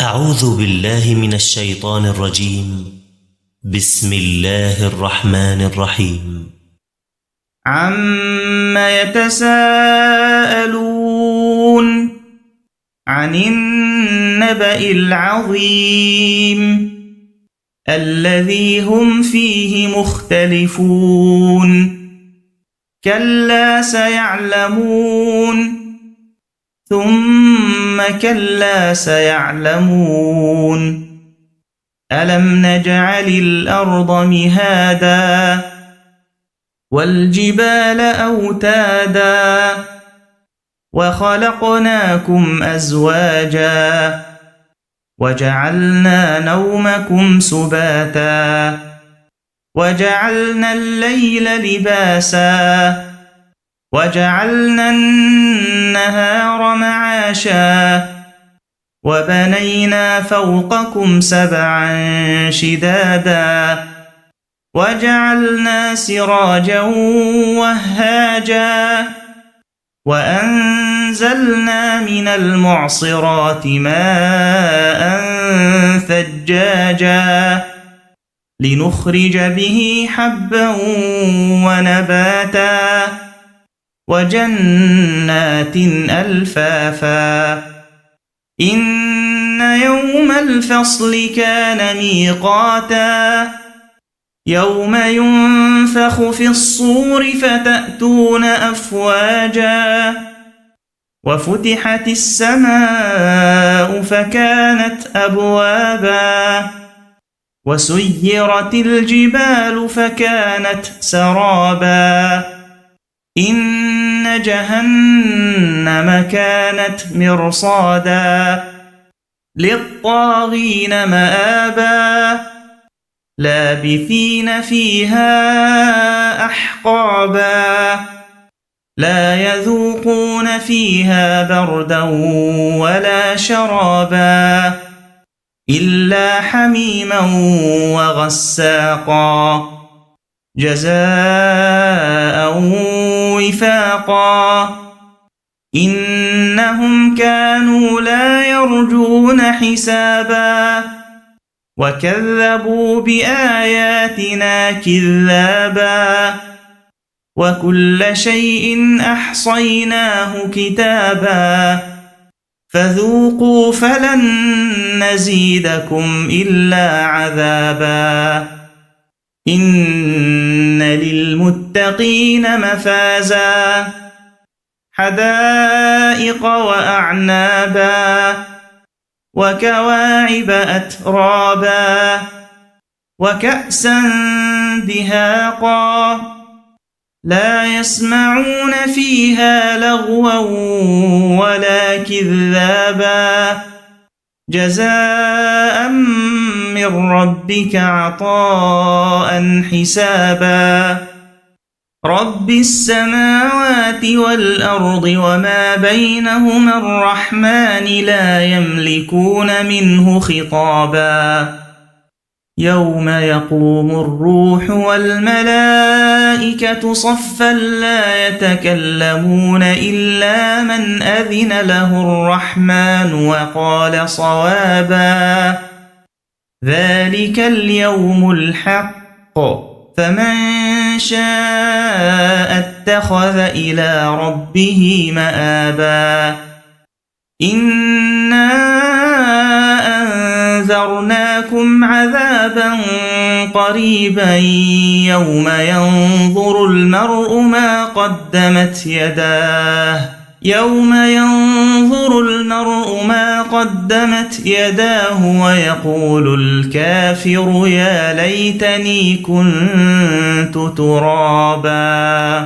أعوذ بالله من الشيطان الرجيم. بسم الله الرحمن الرحيم. عَمَّ يتساءلون عن النبأ العظيم الذي هم فيه مختلفون كلا سيعلمون ثم كلا سيعلمون ألم نجعل الأرض مهادا والجبال أوتادا وخلقناكم أزواجا وجعلنا نومكم سباتا وجعلنا الليل لباسا وجعلنا النهار معاشا وبنينا فوقكم سبعا شدادا وجعلنا سراجا وهاجا وأنزلنا من المعصرات ماء ثجاجا لنخرج به حبا ونباتا وجنات ألفافا إن يوم الفصل كان ميقاتا يوم ينفخ في الصور فتأتون أفواجا وفتحت السماء فكانت أبوابا وسيرت الجبال فكانت سرابا إن جهنم كانت مرصادا للطاغين مآبا لابثين فيها أحقابا لا يذوقون فيها بردا ولا شرابا إلا حميما وغساقا جزاء وفاقا إنهم كانوا لا يرجون حسابا وكذبوا بآياتنا كذابا وكل شيء أحصيناه كتابا فذوقوا فلن نزيدكم إلا عذابا إن للمتقين مفازا حدائق وأعنابا وكواعب أترابا وكأسا دهاقا لا يسمعون فيها لغوا ولا كذابا جزاء من ربك عطاء حسابا رب السماوات والأرض وما بينهما الرحمن لا يملكون منه خطابا يوم يقوم الروح والملائكة صفا لا يتكلمون إلا من أذن له الرحمن وقال صوابا ذلك اليوم الحق فمن شاء اتخذ إلى ربه مآبا إنا أنذرناكم عذابا قريبا يوم ينظر المرء ما قدمت يداه ويقول الكافر يا ليتني كنت ترابا.